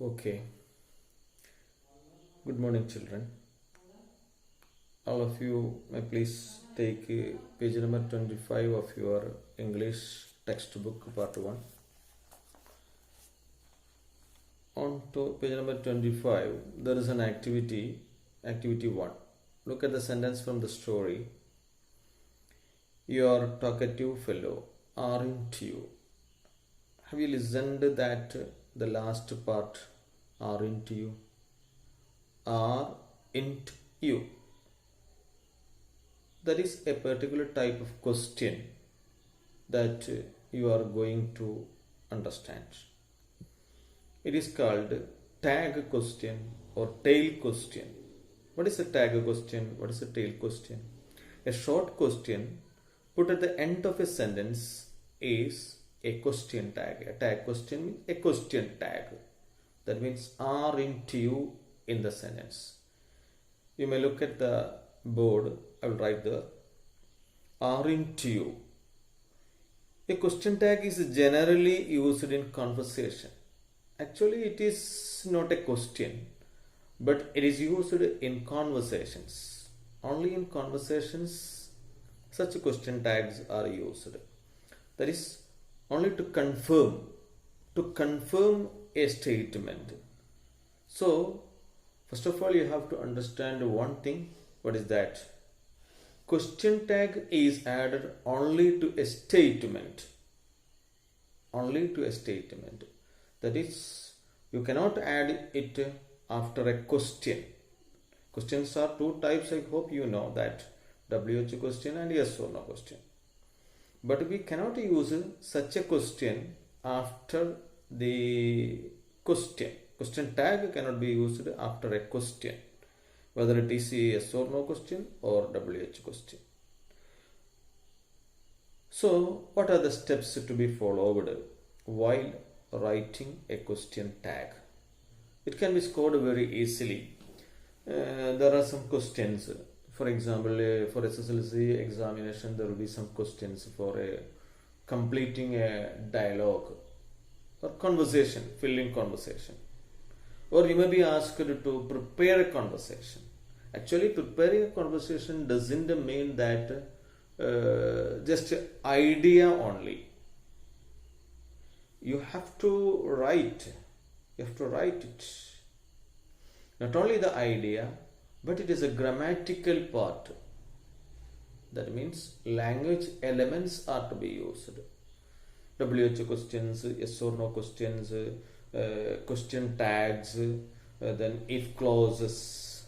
Okay. Good morning, children. All of you may please take page number 25 of your English textbook, part 1. On to page number 25, there is an activity, activity 1. Look at the sentence from the story. You are a talkative fellow, aren't you? Have you listened that the last part, aren't you? Aren't you? That is a particular type of question that you are going to understand. It is called tag question or tail question. What is a tag question? What is a tail question? A short question put at the end of a sentence is a question tag. A tag question means a question tag. That means aren't you in the sentence. You may look at the board. I will write there. Aren't you? A question tag is generally used in conversation. Actually, it is not a question, but it is used in conversations. Only in conversations, such question tags are used. That is only to confirm a statement. So, first of all, you have to understand one thing. What is that? Question tag is added only to a statement. Only to a statement. That is, you cannot add it after a question. Questions are two types. I hope you know that. WH question and yes or no question. But we cannot use such a question after the question. Question tag cannot be used after a question, whether it is a yes or no question or WH question. So, what are the steps to be followed while writing a question tag? It can be scored very easily. There are some questions. For example, for SSLC examination, there will be some questions for completing a dialogue or conversation, filling conversation. Or you may be asked to prepare a conversation. Actually, preparing a conversation doesn't mean that just idea only. You have to write. You have to write it. Not only the idea, but it is a grammatical part. That means language elements are to be used. WH questions, yes or no questions, question tags, then if clauses,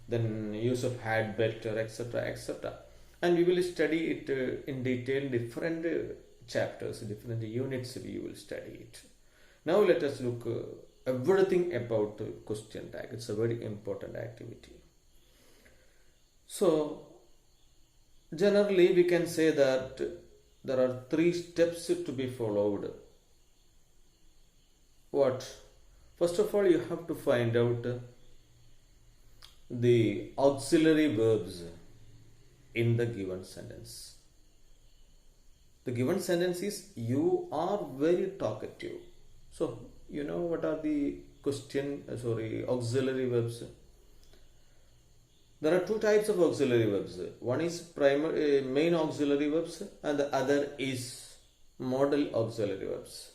then use of had, better, etc., etc. And we will study it in detail, different chapters, different units we will study it. Now let us look everything about question tag. It's a very important activity. So, generally we can say that there are 3 steps to be followed. What? First of all, you have to find out the auxiliary verbs in the given sentence. The given sentence is you are very talkative. So, you know what are the auxiliary verbs? There are 2 types of auxiliary verbs. One is main auxiliary verbs and the other is modal auxiliary verbs.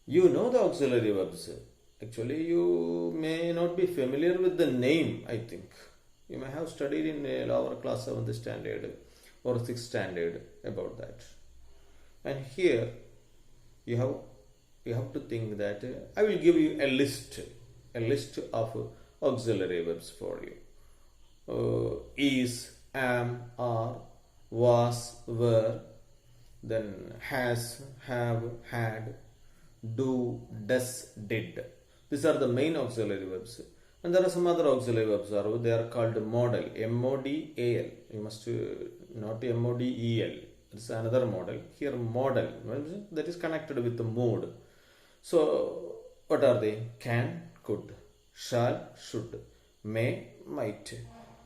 You know the auxiliary verbs. Actually, you may not be familiar with the name, I think. You may have studied in a lower class 7th standard or 6th standard about that. And here, you have to think that I will give you a list of auxiliary verbs for you. Is, am, are, was, were, then has, have, had, do, does, did. These are the main auxiliary verbs. And there are some other auxiliary verbs. They are called modal, M-O-D-A-L. You must not M-O-D-E-L. It's another model. Here modal, that is connected with the mood. So, what are they? Can, could, shall, should, may, might,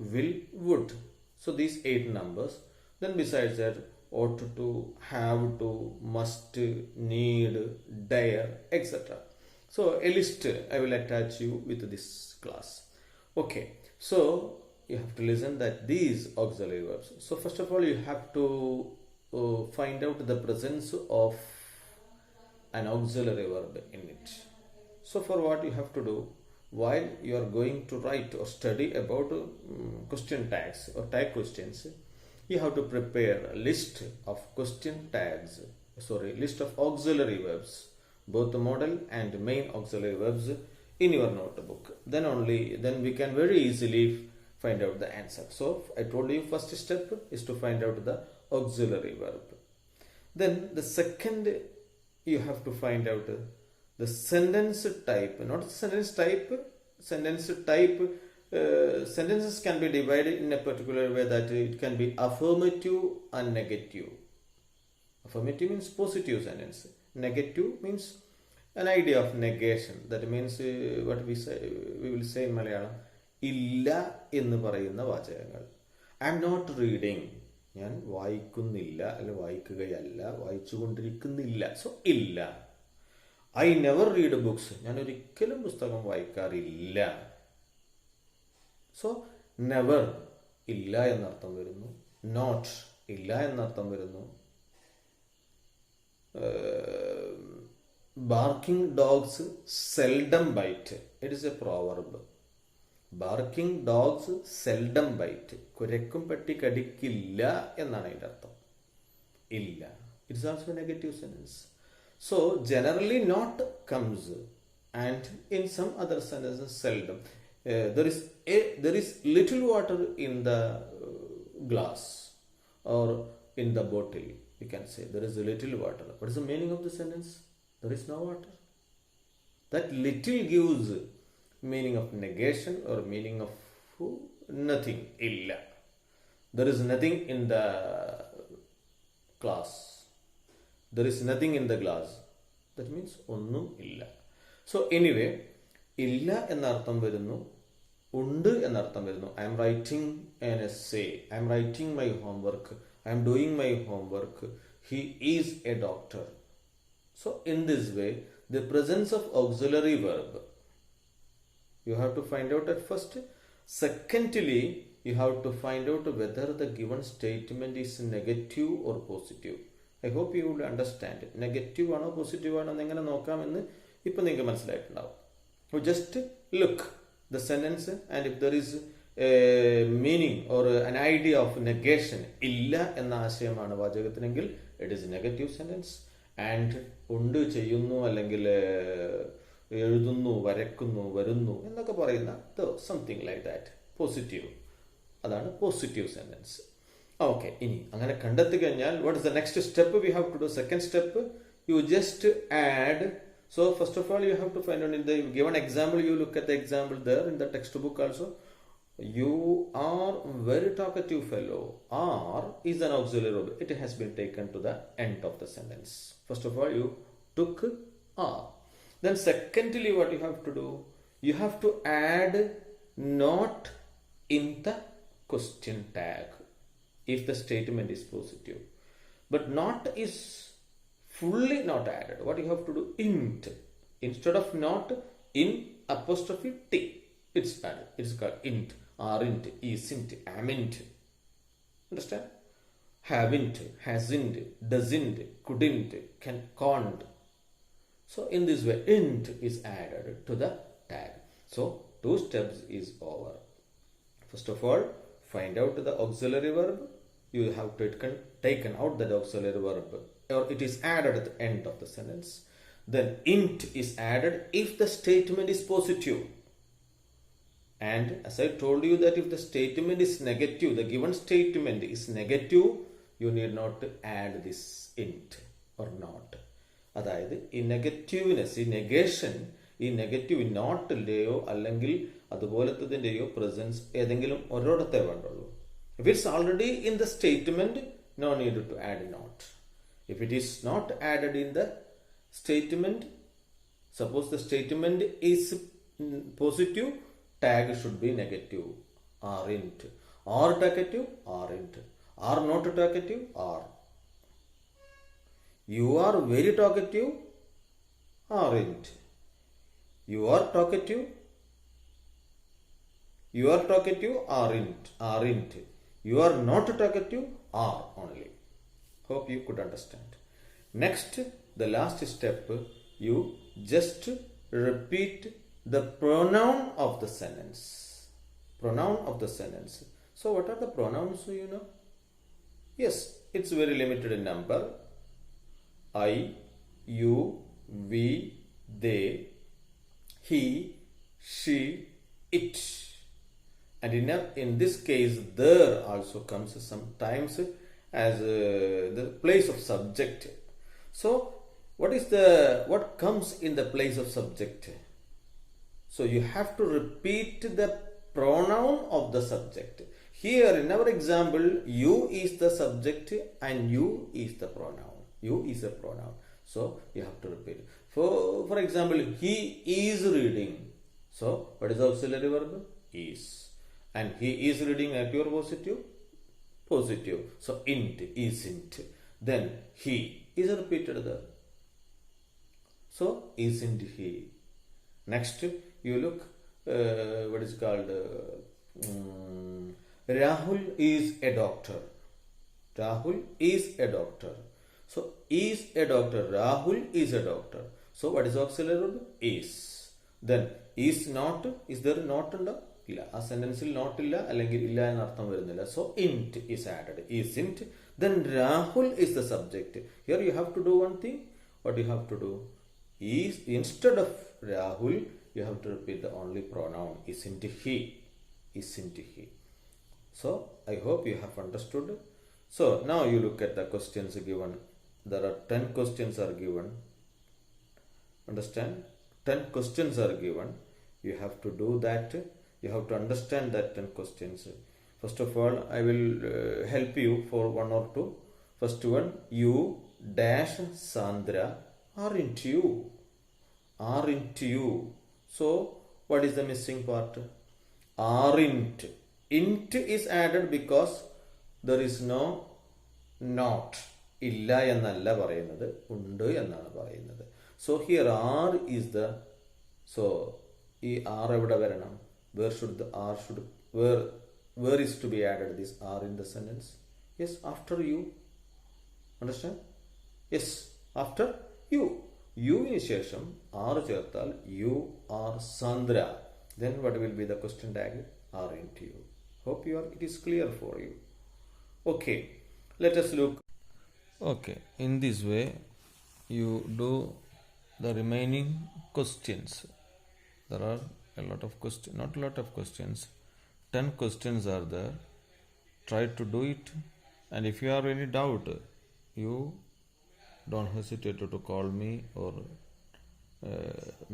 will, would. So these 8 numbers. Then besides that, ought to, have to, must, need, dare, etc. So a list I will attach you with this class. Okay, so you have to listen that these auxiliary verbs. So first of all, you have to find out the presence of an auxiliary verb in it. So for what you have to do, while you are going to write or study about question tags or tag questions, you have to prepare a list of question tags, list of auxiliary verbs, both the model and main auxiliary verbs in your notebook. Then we can very easily find out the answer. So I told you first step is to find out the auxiliary verb. Then the second, you have to find out the sentence type, not sentence type, sentence type. Sentences can be divided in a particular way that it can be affirmative and negative. Affirmative means positive sentence. Negative means an idea of negation. That means what we will say in Malayalam, ഇല്ല എന്ന് പറയുന്ന വാചകങ്ങൾ. I am not reading, ഞാൻ വായിക്കുന്നില്ല, അല്ല വായിക്കുകയല്ല, വായിച്ചുകൊണ്ടിരിക്കുന്നില്ല. So ഇല്ല. I never read books, ഞാൻ ഒരിക്കലും പുസ്തകം വായിക്കാറില്ല. സോ നെവർ ഇല്ല എന്നർത്ഥം വരുന്നു. നോട്ട് ഇല്ല എന്നർത്ഥം വരുന്നു. Barking dogs seldom bite, it is a proverb. Barking dogs seldom bite, കുരക്കും പട്ടി കടിക്കില്ല എന്നാണ് അതിൻ്റെ അർത്ഥം. ഇല്ല. It's also negative sentence. So generally not comes, and in some other sentences seldom. There is little water in the glass or in the bottle. You can say there is a little water. What is the meaning of the sentence? There is no water. That little gives meaning of negation or meaning of nothing. Illa. There is nothing in the glass. There is nothing in the glass. That means ഒന്നും ഇല്ല. So anyway, ഇല്ല എന്നർത്ഥം വരുന്നു, ഉണ്ട് എന്നർത്ഥം വരുന്നു. I am writing an essay. I am writing my homework. I am doing my homework. He is a doctor. So in this way, the presence of auxiliary verb, you have to find out at first. Secondly, you have to find out whether the given statement is negative or positive. I hope you will understand. Negative ആണോ positive ആണോ എങ്ങനെ നോക്കാമെന്ന് ഇപ്പം നിങ്ങൾക്ക് മനസ്സിലായിട്ടുണ്ടാവും. Just look the sentence and if there is meaning or an idea of negation, ഇല്ല എന്ന ആശയമാണ് വാചകത്തിനെങ്കിൽ it is negative sentence. And ഉണ്ട്, ചെയ്യുന്നു, അല്ലെങ്കിൽ എഴുതുന്നു, വരക്കുന്നു, വരുന്നു എന്നൊക്കെ പറയുന്ന സംതിങ് ലൈക്ക് ദാറ്റ് പോസിറ്റീവ്, അതാണ് പോസിറ്റീവ് സെന്റൻസ്. ഓക്കെ, ഇനി അങ്ങനെ കണ്ടെത്തി കഴിഞ്ഞാൽ what is the next step we have to do? Second step, you just add. So first of all, you have to find out in the given example, you look at the example there in the textbook also. You are very talkative fellow. Are is an auxiliary verb. It has been taken to the end of the sentence. First of all, you took are. Then secondly, what you have to do, you have to add not in the question tag if the statement is positive, but not is fully not added. What you have to do, int, instead of not, in apostrophe t, it's added. It's called int, aren't, isn't, amn't. Understand? Haven't, hasn't, doesn't, couldn't, can't. So in this way, int is added to the tag. So 2 steps is over. First of all, find out the auxiliary verb. You have taken out that auxiliary verb, or it is added at the end of the sentence. Then int is added if the statement is positive. And as I told you that if the statement is negative, the given statement is negative, you need not add this int or not. അതായത് ഈ negativeness, ഈ negation, ഈ negative നോട്ടിൻ്റെയോ അല്ലെങ്കിൽ അതുപോലത്തതിൻ്റെയോ presence ഏതെങ്കിലും ഒരിടത്തേ വേണ്ടുള്ളൂ. If it's already in the statement, no need to add not. If it is not added in the statement, suppose the statement is positive, tag should be negative. Aren't. Are talkative? Aren't. Are not talkative? Are. You are very talkative? Aren't. You are talkative. You are talkative, aren't. You are not talkative, are only. Hope you could understand. Next, the last step, you just repeat the pronoun of the sentence. Pronoun of the sentence. So, what are the pronouns, you know? Yes, it's very limited in number. I, you, we, they, he, she, it. And in this case, there also comes sometimes as the place of subject. So, what comes in the place of subject? So, you have to repeat the pronoun of the subject. Here, in our example, you is the subject and you is the pronoun. You is a pronoun. So, you have to repeat. For example, he is reading. So, what is the auxiliary verb? Is. And he is reading active or positive? Positive. So, isn't. Then, he is repeated there. So, isn't he? Next, you look, what is called, Rahul is a doctor. Rahul is a doctor. So, is a doctor. Rahul is a doctor. So, what is auxiliary verb? Is. Then, is not. Is there not in the? ഇല്ല ആ സെന്റൻസിൽ not ഇല്ല അല്ലെങ്കിൽ ഇല്ല എന്നർത്ഥം വരുന്നില്ല so it is added isn't then Rahul is the subject. Here you have to do one thing. What you have to do is instead of Rahul you have to repeat the only pronoun isn't he. So I hope you have understood. So now you look at the questions given. There are 10 questions are given. Understand? 10 questions are given. You have to do that. You have to understand that 10 questions. First of all, I will help you for one or two. First one, you dash Sandra aren't you? Aren't you? So, what is the missing part? Aren't. Int is added because there is no not. ഇല്ല എന്നല്ല പറയുന്നത് ഉണ്ട് എന്നാണ് പറയുന്നത്. So, here R is the, so, ഈ R എവിടെ വരണം? Where should the R should, where is to be added this R in the sentence? Yes, after you. Understand? Yes, after you. You in ശേഷം R ചേർത്താൽ you are Sandra. Then what will be the question tag? Aren't you? Hope it is clear for you. Okay, let us look. Okay, in this way you do the remaining questions. There are a lot of questions, not a lot of questions, 10 questions are there. Try to do it, and if you have any doubt you don't hesitate to call me or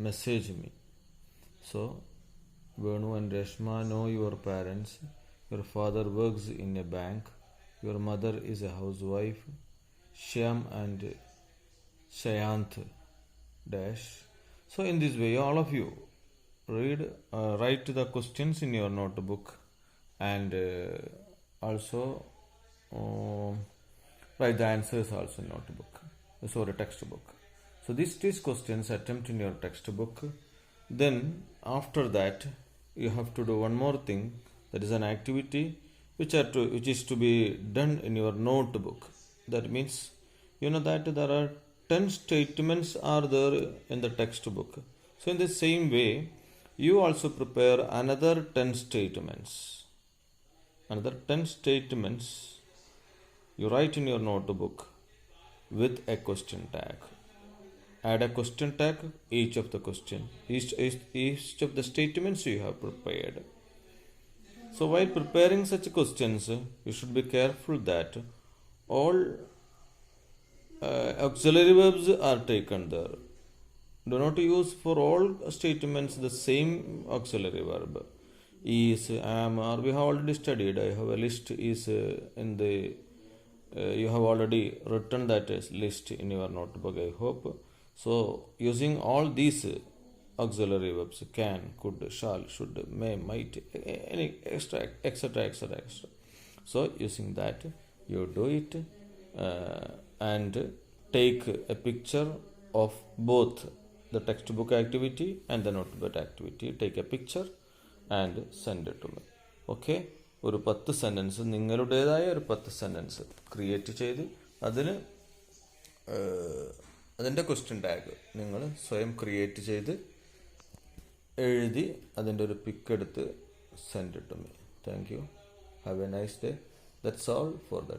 message me. So Venu and Reshma know your parents. Your father works in a bank. Your mother is a housewife. Shyam and Shayant dash. So in this way all of you write the questions in your notebook and also write the answers also in notebook. Sorry, textbook. So these questions attempt in your textbook. Then after that you have to do one more thing, that is an activity which is to be done in your notebook. That means you know that there are 10 statements are there in the textbook. So in the same way you also prepare another 10 statements. Another 10 statements you write in your notebook with a question tag. Add a question tag each of the question. Each of the statements you have prepared. So while preparing such questions, you should be careful that all auxiliary verbs are taken there. Do not use for all statements the same auxiliary verb. Is, am, are we have already studied. I have a list is in the, you have already written that list in your notebook, I hope. So using all these auxiliary verbs, can, could, shall, should, may, might, any extra, etc. So using that you do it and take a picture of both the textbook activity and the notebook activity. Take a picture and send it to me. Okay, ഒരു 10 sentence നിങ്ങളുടേതായ ഒരു 10 sentence create ചെയ്ത് അതിൻ്റെ question tag നിങ്ങൾ സ്വയം create ചെയ്ത് എഴുതി അതിൻ്റെ ഒരു പിക്ക് എടുത്ത് സെൻഡ് ഇട്ട് me. Thank you. Have A nice day. That's all for that.